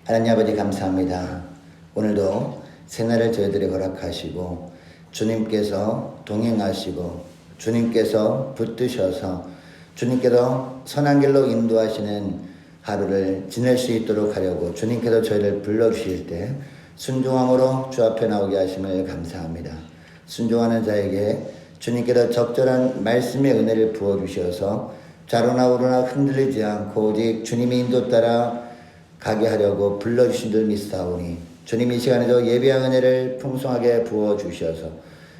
하나님 아버지 감사합니다. 오늘도 새날을 저희들에게 허락하시고 주님께서 동행하시고 주님께서 붙드셔서 주님께서 선한 길로 인도하시는 하루를 지낼 수 있도록 하려고 주님께서 저희를 불러주실 때 순종함으로 주 앞에 나오게 하심을 감사합니다. 순종하는 자에게 주님께서 적절한 말씀의 은혜를 부어주셔서 좌로나 우로나 흔들리지 않고 오직 주님의 인도 따라 가게 하려고 불러주신 줄 믿사오니 주님 이 시간에도 예비한 은혜를 풍성하게 부어주셔서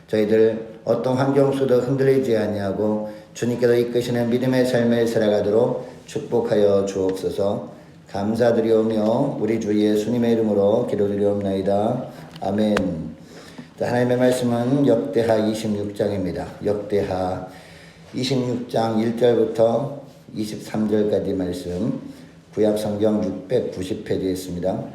저희들 어떤 환경 속도 흔들리지 아니하고 주님께서 이끄시는 믿음의 삶을 살아가도록 축복하여 주옵소서. 감사드리오며 우리 주 예수님의 이름으로 기도드리옵나이다. 아멘. 자, 하나님의 말씀은 역대하 26장입니다. 역대하 26장 1절부터 23절까지 말씀 구약성경 690페이지에 있습니다.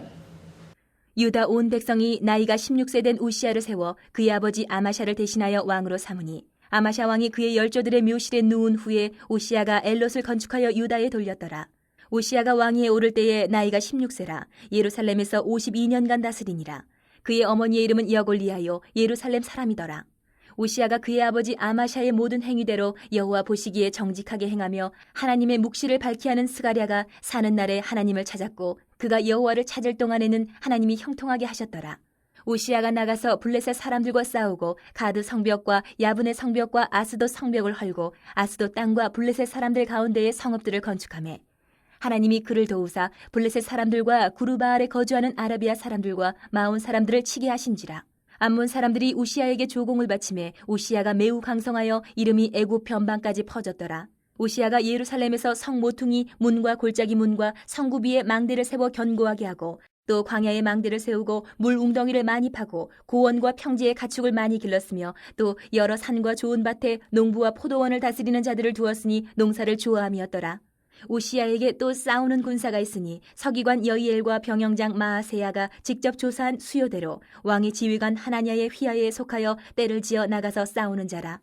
유다 온 백성이 나이가 16세 된 우시야를 세워 그의 아버지 아마샤를 대신하여 왕으로 삼으니 아마샤 왕이 그의 열조들의 묘실에 누운 후에 우시야가 엘롯을 건축하여 유다에 돌렸더라. 우시야가 왕위에 오를 때에 나이가 16세라 예루살렘에서 52년간 다스리니라. 그의 어머니의 이름은 여골리아요 예루살렘 사람이더라. 우시야가 그의 아버지 아마샤의 모든 행위대로 여호와 보시기에 정직하게 행하며 하나님의 묵시를 밝히 하는 스가랴가 사는 날에 하나님을 찾았고 그가 여호와를 찾을 동안에는 하나님이 형통하게 하셨더라. 우시야가 나가서 블레셋 사람들과 싸우고 가드 성벽과 야분의 성벽과 아스돗 성벽을 헐고 아스돗 땅과 블레셋 사람들 가운데에 성읍들을 건축하며 하나님이 그를 도우사 블레셋 사람들과 구르바알에 거주하는 아라비아 사람들과 마온 사람들을 치게 하신지라. 암몬 사람들이 우시야에게 조공을 바치매 우시야가 매우 강성하여 이름이 애굽 변방까지 퍼졌더라. 우시야가 예루살렘에서 성 모퉁이 문과 골짜기 문과 성구 위에 망대를 세워 견고하게 하고 또 광야에 망대를 세우고 물 웅덩이를 많이 파고 고원과 평지에 가축을 많이 길렀으며 또 여러 산과 좋은 밭에 농부와 포도원을 다스리는 자들을 두었으니 농사를 좋아함이었더라. 우시야에게 또 싸우는 군사가 있으니 서기관 여이엘과 병영장 마아세야가 직접 조사한 수요대로 왕의 지휘관 하나냐의 휘하에 속하여 때를 지어 나가서 싸우는 자라.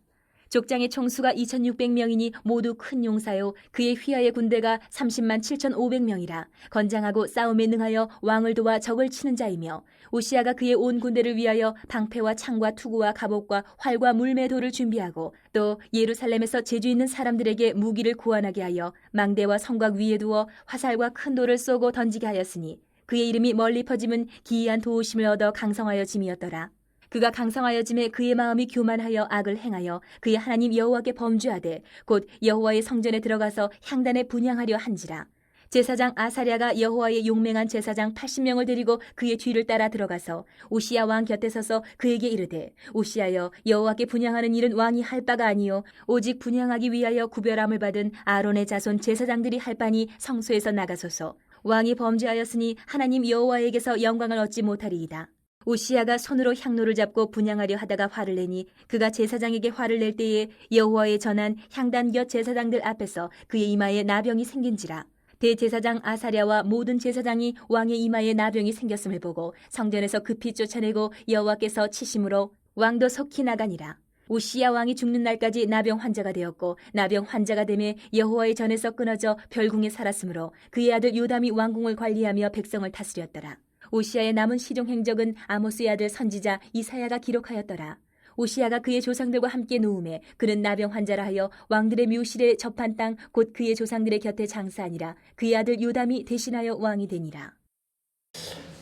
족장의 총수가 2600명이니 모두 큰 용사요 그의 휘하의 군대가 30만 7500명이라 건장하고 싸움에 능하여 왕을 도와 적을 치는 자이며 우시야가 그의 온 군대를 위하여 방패와 창과 투구와 갑옷과 활과 물매도를 준비하고 또 예루살렘에서 재주 있는 사람들에게 무기를 구원하게 하여 망대와 성곽 위에 두어 화살과 큰 돌을 쏘고 던지게 하였으니 그의 이름이 멀리 퍼짐은 기이한 도우심을 얻어 강성하여 짐이었더라. 그가 강성하여 짐에 그의 마음이 교만하여 악을 행하여 그의 하나님 여호와께 범죄하되 곧 여호와의 성전에 들어가서 향단에 분향하려 한지라. 제사장 아사랴가 여호와의 용맹한 제사장 80명을 데리고 그의 뒤를 따라 들어가서 우시야 왕 곁에 서서 그에게 이르되, 우시야여, 여호와께 분향하는 일은 왕이 할 바가 아니요 오직 분향하기 위하여 구별함을 받은 아론의 자손 제사장들이 할 바니 성소에서 나가소서. 왕이 범죄하였으니 하나님 여호와에게서 영광을 얻지 못하리이다. 우시야가 손으로 향로를 잡고 분향하려 하다가 화를 내니 그가 제사장에게 화를 낼 때에 여호와의 전한 향단 곁 제사장들 앞에서 그의 이마에 나병이 생긴지라. 대제사장 아사랴와 모든 제사장이 왕의 이마에 나병이 생겼음을 보고 성전에서 급히 쫓아내고 여호와께서 치심으로 왕도 속히 나가니라. 우시야 왕이 죽는 날까지 나병 환자가 되었고 나병 환자가 되매 여호와의 전에서 끊어져 별궁에 살았으므로 그의 아들 요담이 왕궁을 관리하며 백성을 다스렸더라. 우시야의 남은 시종 행적은 아모스의 아들 선지자 이사야가 기록하였더라. 우시야가 그의 조상들과 함께 누움에 그는 나병 환자라 하여 왕들의 묘실에 접한 땅 곧 그의 조상들의 곁에 장사하니라. 그의 아들 요담이 대신하여 왕이 되니라.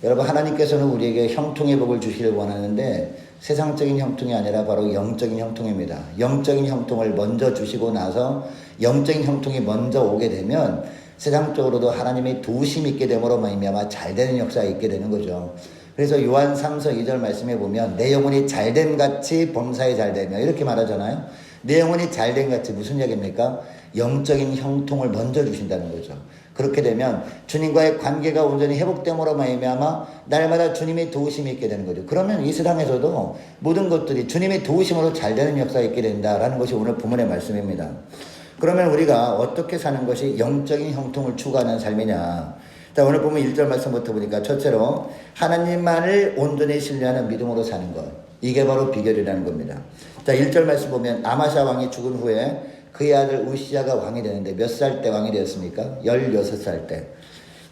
여러분, 하나님께서는 우리에게 형통의 복을 주시길 원하는데 세상적인 형통이 아니라 바로 영적인 형통입니다. 영적인 형통을 먼저 주시고 나서 영적인 형통이 먼저 오게 되면 세상적으로도 하나님의 도우심이 있게 됨으로 말미암아 잘되는 역사가 있게 되는 거죠. 그래서 요한 3서 2절 말씀에 보면 내 영혼이 잘됨 같이 범사에 잘되며 이렇게 말하잖아요. 내 영혼이 잘됨 같이 무슨 얘기입니까? 영적인 형통을 먼저 주신다는 거죠. 그렇게 되면 주님과의 관계가 온전히 회복됨으로 말미암아 날마다 주님의 도우심이 있게 되는 거죠. 그러면 이 세상에서도 모든 것들이 주님의 도우심으로 잘되는 역사가 있게 된다라는 것이 오늘 본문의 말씀입니다. 그러면 우리가 어떻게 사는 것이 영적인 형통을 추구하는 삶이냐? 자, 오늘 보면 1절 말씀부터 보니까 첫째로 하나님만을 온전히 신뢰하는 믿음으로 사는 것. 이게 바로 비결이라는 겁니다. 자, 1절 말씀 보면 아마샤 왕이 죽은 후에 그의 아들 우시야가 왕이 되는데 몇 살 때 왕이 되었습니까? 16살 때.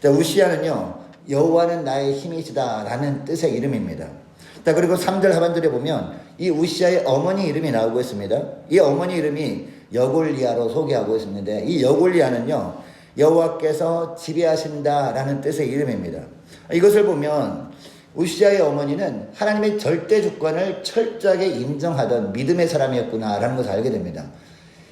자, 우시야는요, 여호와는 나의 힘이시다 라는 뜻의 이름입니다. 자, 그리고 3절 하반절에 보면 이 우시야의 어머니 이름이 나오고 있습니다. 이 어머니 이름이 여골리아로 소개하고 있는데 이 여골리아는요, 여호와께서 지배하신다라는 뜻의 이름입니다. 이것을 보면 우시야의 어머니는 하나님의 절대 주권을 철저하게 인정하던 믿음의 사람이었구나라는 것을 알게 됩니다.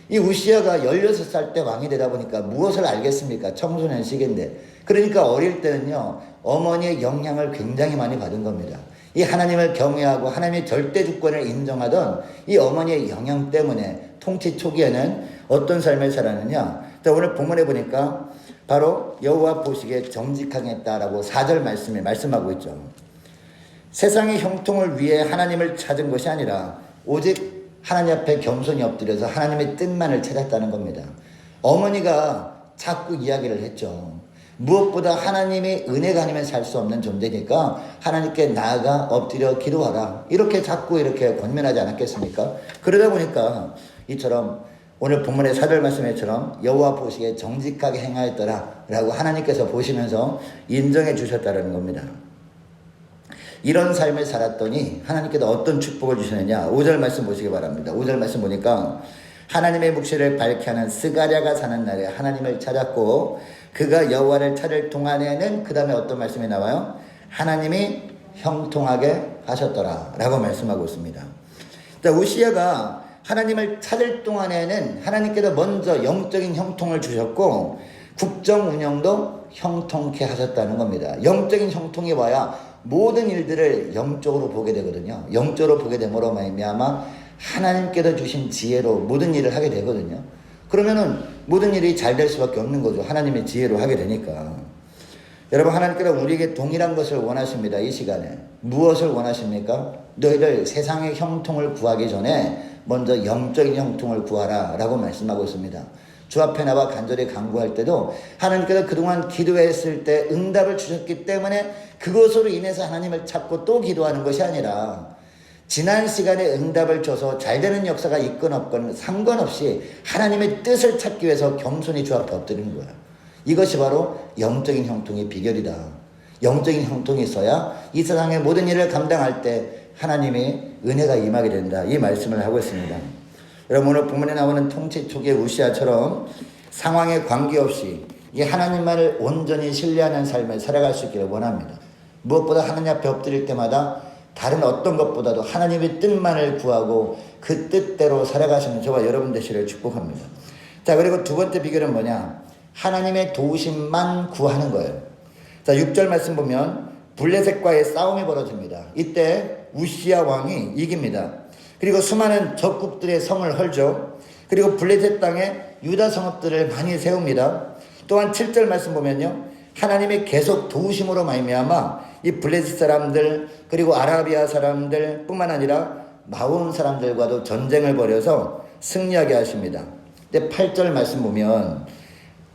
이 우시야가 16살 때 왕이 되다 보니까 무엇을 알겠습니까? 청소년 시기인데. 그러니까 어릴 때는요, 어머니의 영향을 굉장히 많이 받은 겁니다. 이 하나님을 경외하고 하나님의 절대 주권을 인정하던 이 어머니의 영향 때문에 통치 초기에는 어떤 삶을 살았느냐? 자, 오늘 본문에 보니까 바로 여호와 보시기에 정직하게 했다라고 4절 말씀에 말씀하고 있죠. 세상의 형통을 위해 하나님을 찾은 것이 아니라 오직 하나님 앞에 겸손히 엎드려서 하나님의 뜻만을 찾았다는 겁니다. 어머니가 자꾸 이야기를 했죠. 무엇보다 하나님의 은혜가 아니면 살 수 없는 존재니까 하나님께 나아가 엎드려 기도하라. 이렇게 자꾸 이렇게 권면하지 않았겠습니까? 그러다 보니까 이처럼 오늘 본문의 4절 말씀에처럼 여호와 보시기에 정직하게 행하였더라 라고 하나님께서 보시면서 인정해 주셨다는 겁니다. 이런 삶을 살았더니 하나님께서 어떤 축복을 주시느냐. 5절 말씀 보시기 바랍니다. 5절 말씀 보니까 하나님의 묵시를 밝게 하는 스가랴가 사는 날에 하나님을 찾았고 그가 여호와를 찾을 동안에는 그 다음에 어떤 말씀이 나와요? 하나님이 형통하게 하셨더라 라고 말씀하고 있습니다. 자, 우시야가 하나님을 찾을 동안에는 하나님께서 먼저 영적인 형통을 주셨고 국정 운영도 형통케 하셨다는 겁니다. 영적인 형통이 와야 모든 일들을 영적으로 보게 되거든요. 영적으로 보게 됨으로 말미암아 하나님께서 주신 지혜로 모든 일을 하게 되거든요. 그러면은 모든 일이 잘 될 수밖에 없는 거죠. 하나님의 지혜로 하게 되니까. 여러분, 하나님께서 우리에게 동일한 것을 원하십니다. 이 시간에. 무엇을 원하십니까? 너희들 세상의 형통을 구하기 전에 먼저 영적인 형통을 구하라 라고 말씀하고 있습니다. 주 앞에 나와 간절히 간구할 때도 하나님께서 그동안 기도했을 때 응답을 주셨기 때문에 그것으로 인해서 하나님을 찾고 또 기도하는 것이 아니라 지난 시간에 응답을 줘서 잘 되는 역사가 있건 없건 상관없이 하나님의 뜻을 찾기 위해서 겸손히 주 앞에 엎드리는 거예요. 이것이 바로 영적인 형통의 비결이다. 영적인 형통이 있어야 이 세상의 모든 일을 감당할 때 하나님의 은혜가 임하게 된다. 이 말씀을 하고 있습니다. 여러분, 오늘 본문에 나오는 통치 초기의 우시야처럼 상황에 관계없이 이 하나님만을 온전히 신뢰하는 삶을 살아갈 수 있기를 원합니다. 무엇보다 하나님 앞에 엎드릴 때마다 다른 어떤 것보다도 하나님의 뜻만을 구하고 그 뜻대로 살아가시는 저와 여러분 되시기를 축복합니다. 자, 그리고 두 번째 비결은 뭐냐? 하나님의 도우심만 구하는 거예요. 자, 6절 말씀 보면 블레셋과의 싸움이 벌어집니다. 이때 우시야 왕이 이깁니다. 그리고 수많은 적국들의 성을 헐죠. 그리고 블레셋 땅에 유다 성읍들을 많이 세웁니다. 또한 7절 말씀 보면요, 하나님의 계속 도우심으로 말미암아 이 블레셋 사람들 그리고 아라비아 사람들 뿐만 아니라 마온 사람들과도 전쟁을 벌여서 승리하게 하십니다. 근데 8절 말씀 보면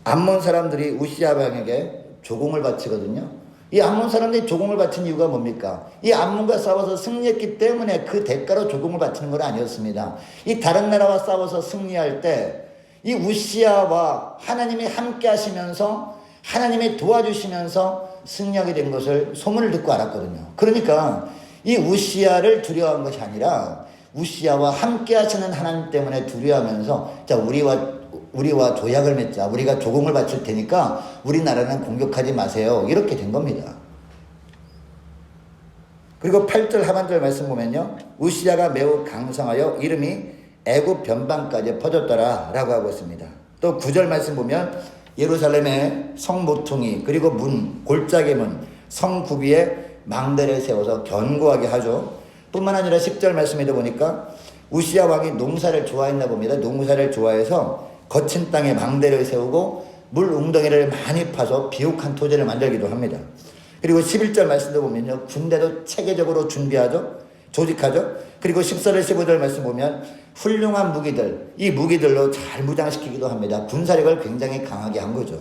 암몬 사람들이 우시야 왕에게 조공을 바치거든요. 이 암몬 사람들이 조공을 바친 이유가 뭡니까? 이 암몬과 싸워서 승리했기 때문에 그 대가로 조공을 바치는 건 아니었습니다. 이 다른 나라와 싸워서 승리할 때 이 우시야와 하나님이 함께 하시면서 하나님이 도와주시면서 승리하게 된 것을 소문을 듣고 알았거든요. 그러니까 이 우시야를 두려워한 것이 아니라 우시야와 함께 하시는 하나님 때문에 두려워하면서 자, 우리와 조약을 맺자. 우리가 조공을 바칠 테니까 우리나라는 공격하지 마세요. 이렇게 된 겁니다. 그리고 8절 하반절 말씀 보면요, 우시야가 매우 강성하여 이름이 애굽 변방까지 퍼졌더라 라고 하고 있습니다. 또 9절 말씀 보면 예루살렘의 성 모퉁이 그리고 문, 골짜기 문, 성 구비에 망대를 세워서 견고하게 하죠. 뿐만 아니라 10절 말씀에도 보니까 우시야 왕이 농사를 좋아했나 봅니다. 농사를 좋아해서 거친 땅에 망대를 세우고 물 웅덩이를 많이 파서 비옥한 토지를 만들기도 합니다. 그리고 11절 말씀도 보면요, 군대도 체계적으로 준비하죠. 조직하죠. 그리고 14절 15절 말씀 보면 훌륭한 무기들, 이 무기들로 잘 무장시키기도 합니다. 군사력을 굉장히 강하게 한 거죠.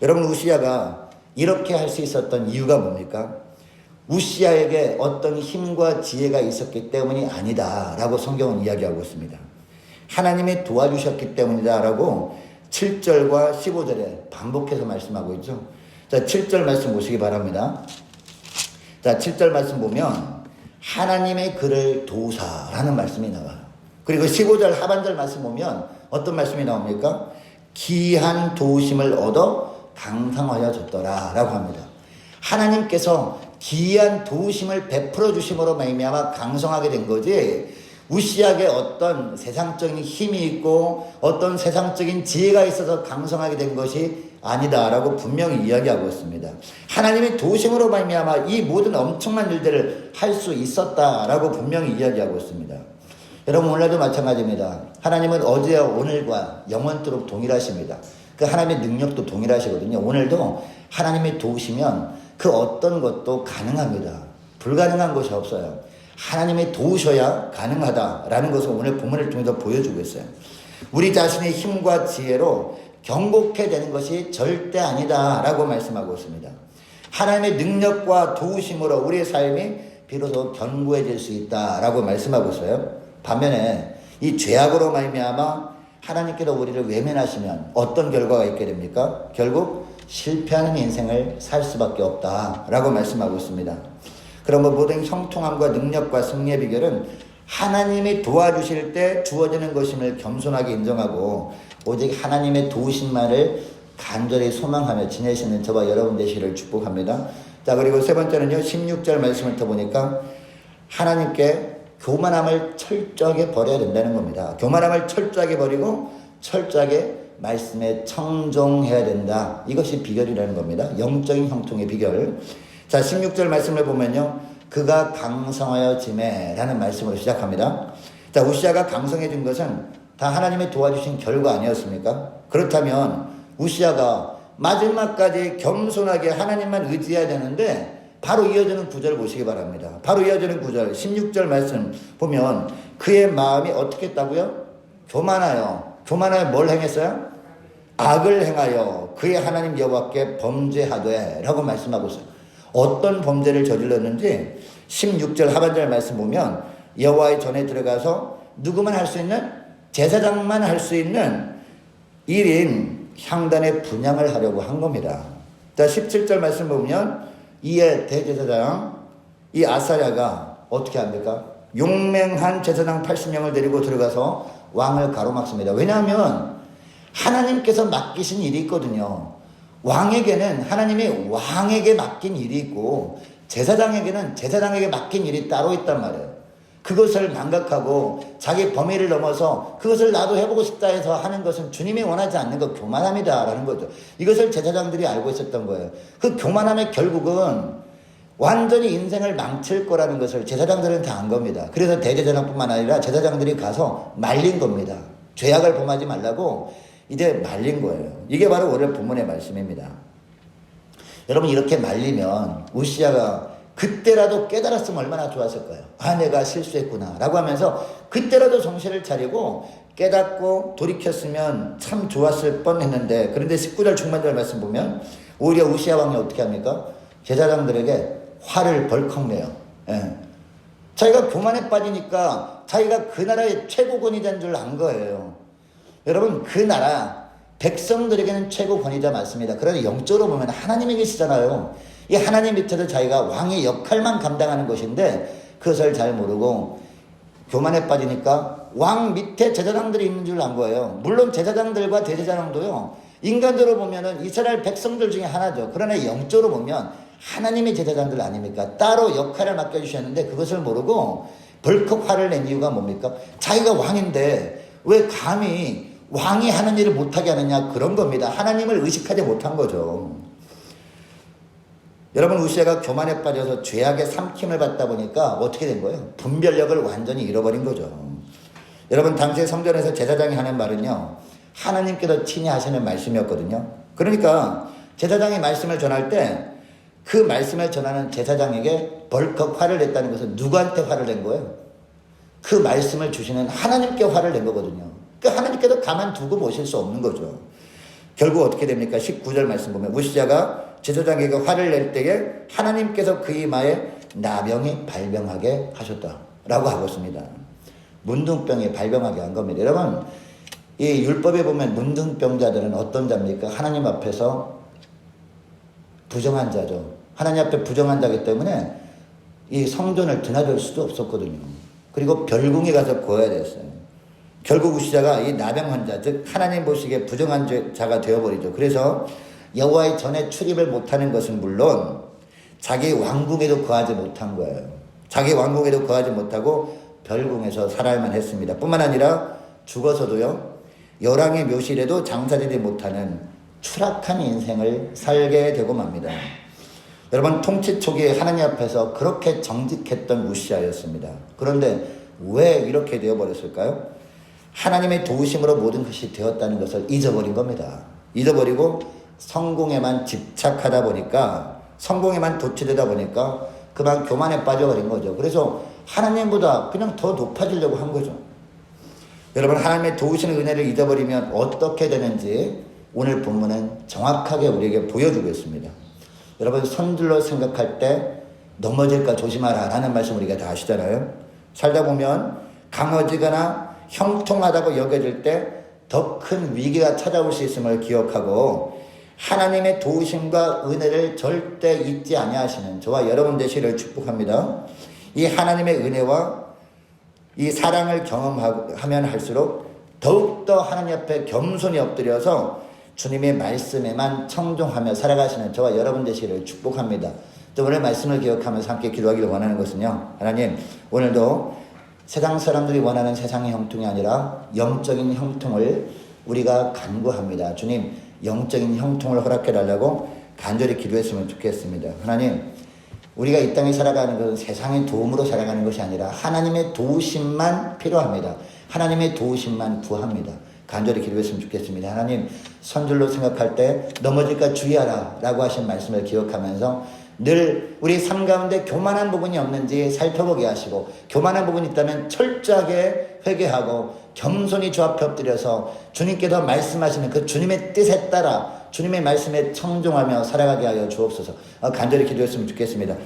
여러분, 우시야가 이렇게 할 수 있었던 이유가 뭡니까? 우시야에게 어떤 힘과 지혜가 있었기 때문이 아니다 라고 성경은 이야기하고 있습니다. 하나님이 도와주셨기 때문이다 라고 7절과 15절에 반복해서 말씀하고 있죠. 자, 7절 말씀 보시기 바랍니다. 자, 7절 말씀 보면 하나님의 그를 도우사라는 말씀이 나와요. 그리고 15절 하반절 말씀 보면 어떤 말씀이 나옵니까? 기이한 도우심을 얻어 강성하여졌더라 라고 합니다. 하나님께서 기이한 도우심을 베풀어 주심으로 말미암아 강성하게 된 거지, 우시야에게 어떤 세상적인 힘이 있고 어떤 세상적인 지혜가 있어서 강성하게 된 것이 아니다라고 분명히 이야기하고 있습니다. 하나님의 도우심으로 말미암아 이 모든 엄청난 일들을 할 수 있었다라고 분명히 이야기하고 있습니다. 여러분, 오늘도 마찬가지입니다. 하나님은 어제와 오늘과 영원토록 동일하십니다. 그 하나님의 능력도 동일하시거든요. 오늘도 하나님이 도우시면 그 어떤 것도 가능합니다. 불가능한 것이 없어요. 하나님이 도우셔야 가능하다라는 것을 오늘 본문을 통해서 보여주고 있어요. 우리 자신의 힘과 지혜로 경고케 되는 것이 절대 아니다라고 말씀하고 있습니다. 하나님의 능력과 도우심으로 우리의 삶이 비로소 견고해질 수 있다라고 말씀하고 있어요. 반면에 이 죄악으로 말미암아 하나님께서 우리를 외면하시면 어떤 결과가 있게 됩니까? 결국 실패하는 인생을 살 수밖에 없다라고 말씀하고 있습니다. 그러면 모든 형통함과 능력과 승리의 비결은 하나님이 도와주실 때 주어지는 것임을 겸손하게 인정하고 오직 하나님의 도우심만을 간절히 소망하며 지내시는 저와 여러분 되시기를 축복합니다. 자, 그리고 세 번째는요, 16절 말씀을 더 보니까 하나님께 교만함을 철저하게 버려야 된다는 겁니다. 교만함을 철저하게 버리고 철저하게 말씀에 청종해야 된다. 이것이 비결이라는 겁니다. 영적인 형통의 비결. 자, 16절 말씀을 보면요, 그가 강성하여짐에 라는 말씀으로 시작합니다. 자, 우시야가 강성해진 것은 다 하나님이 도와주신 결과 아니었습니까? 그렇다면 우시야가 마지막까지 겸손하게 하나님만 의지해야 되는데 바로 이어지는 구절 보시기 바랍니다. 바로 이어지는 구절 16절 말씀 보면 그의 마음이 어떻게 했다고요? 교만하여 뭘 행했어요? 악을 행하여 그의 하나님 여호와께 범죄하되 라고 말씀하고 있어요. 어떤 범죄를 저질렀는지 16절 하반절 말씀 보면 여호와의 전에 들어가서 누구만 할 수 있는, 제사장만 할 수 있는 1인 향단의 분향을 하려고 한 겁니다. 자, 17절 말씀 보면 이에 대제사장 이 아사랴가 어떻게 합니까? 용맹한 제사장 80명을 데리고 들어가서 왕을 가로막습니다. 왜냐하면 하나님께서 맡기신 일이 있거든요. 왕에게는 하나님이 왕에게 맡긴 일이 있고 제사장에게는 제사장에게 맡긴 일이 따로 있단 말이에요. 그것을 망각하고 자기 범위를 넘어서 그것을 나도 해보고 싶다 해서 하는 것은 주님이 원하지 않는 것, 교만함이다라는 거죠. 이것을 제사장들이 알고 있었던 거예요. 그 교만함의 결국은 완전히 인생을 망칠 거라는 것을 제사장들은 다 안 겁니다. 그래서 대제사장뿐만 아니라 제사장들이 가서 말린 겁니다. 죄악을 범하지 말라고 이제 말린 거예요. 이게 바로 오늘 본문의 말씀입니다. 여러분, 이렇게 말리면 우시아가 그때라도 깨달았으면 얼마나 좋았을까요? 아, 내가 실수했구나 라고 하면서 그때라도 정신을 차리고 깨닫고 돌이켰으면 참 좋았을 뻔했는데, 그런데 19절 중반절 말씀 보면 오히려 우시아 왕이 어떻게 합니까? 제사장들에게 화를 벌컥 내요. 예. 자기가 교만에 빠지니까 자기가 그 나라의 최고 권위자인 줄 안 거예요. 여러분, 그 나라 백성들에게는 최고 권위자 맞습니다. 그러나 영적으로 보면 하나님이 계시잖아요. 이 하나님 밑에서 자기가 왕의 역할만 감당하는 것인데 그것을 잘 모르고 교만에 빠지니까 왕 밑에 제사장들이 있는 줄 안 거예요. 물론 제사장들과 대제사장도요, 인간적으로 보면은 이스라엘 백성들 중에 하나죠. 그러나 영적으로 보면 하나님의 제사장들 아닙니까? 따로 역할을 맡겨주셨는데 그것을 모르고 벌컥 화를 낸 이유가 뭡니까? 자기가 왕인데 왜 감히 왕이 하는 일을 못하게 하느냐, 그런 겁니다. 하나님을 의식하지 못한 거죠. 여러분, 우시아가 교만에 빠져서 죄악의 삼킴을 받다 보니까 어떻게 된 거예요? 분별력을 완전히 잃어버린 거죠. 여러분, 당시에 성전에서 제사장이 하는 말은요, 하나님께서 친히 하시는 말씀이었거든요. 그러니까 제사장이 말씀을 전할 때 그 말씀을 전하는 제사장에게 벌컥 화를 냈다는 것은 누구한테 화를 낸 거예요? 그 말씀을 주시는 하나님께 화를 낸 거거든요. 그 하나님께서 가만두고 보실 수 없는 거죠. 결국 어떻게 됩니까? 19절 말씀 보면 우시아가 제사장에게 화를 낼 때에 하나님께서 그 이마에 나병이 발병하게 하셨다라고 하고 있습니다. 문둥병이 발병하게 한 겁니다. 여러분, 이 율법에 보면 문둥병자들은 어떤 자입니까? 하나님 앞에서 부정한 자죠. 하나님 앞에 부정한 자이기 때문에 이 성전을 드나들 수도 없었거든요. 그리고 별궁에 가서 구해야 됐어요. 결국 우시아가 이 나병 환자, 즉 하나님 보시기에 부정한 자가 되어버리죠. 그래서 여호와의 전에 출입을 못하는 것은 물론 자기 왕궁에도 거하지 못한 거예요. 자기 왕궁에도 거하지 못하고 별궁에서 살아야만 했습니다. 뿐만 아니라 죽어서도요, 열왕의 묘실에도 장사되지 못하는 추락한 인생을 살게 되고 맙니다. 여러분, 통치 초기에 하나님 앞에서 그렇게 정직했던 우시아였습니다. 그런데 왜 이렇게 되어버렸을까요? 하나님의 도우심으로 모든 것이 되었다는 것을 잊어버린 겁니다. 잊어버리고 성공에만 집착하다 보니까, 성공에만 도취되다 보니까 그만 교만에 빠져버린 거죠. 그래서 하나님보다 그냥 더 높아지려고 한 거죠. 여러분, 하나님의 도우시는 은혜를 잊어버리면 어떻게 되는지 오늘 본문은 정확하게 우리에게 보여주고 있습니다. 여러분, 선들로 생각할 때 넘어질까 조심하라 라는 말씀 우리가 다 아시잖아요. 살다 보면 강해지거나 형통하다고 여겨질 때 더 큰 위기가 찾아올 수 있음을 기억하고 하나님의 도우심과 은혜를 절대 잊지 아니하시는 저와 여러분 되시기를 축복합니다. 이 하나님의 은혜와 이 사랑을 경험하면 할수록 더욱더 하나님 앞에 겸손히 엎드려서 주님의 말씀에만 청종하며 살아가시는 저와 여러분 되시기를 축복합니다. 또 오늘 말씀을 기억하면서 함께 기도하기를 원하는 것은요, 하나님, 오늘도 세상 사람들이 원하는 세상의 형통이 아니라 영적인 형통을 우리가 간구합니다. 주님, 영적인 형통을 허락해달라고 간절히 기도했으면 좋겠습니다. 하나님, 우리가 이 땅에 살아가는 것은 세상의 도움으로 살아가는 것이 아니라 하나님의 도우심만 필요합니다. 하나님의 도우심만 구합니다. 간절히 기도했으면 좋겠습니다. 하나님, 선줄로 생각할 때 넘어질까 주의하라 라고 하신 말씀을 기억하면서 늘 우리 삶 가운데 교만한 부분이 없는지 살펴보게 하시고, 교만한 부분이 있다면 철저하게 회개하고 겸손히 주 앞에 엎드려서 주님께서 말씀하시는 그 주님의 뜻에 따라 주님의 말씀에 청종하며 살아가게 하여 주옵소서. 간절히 기도했으면 좋겠습니다.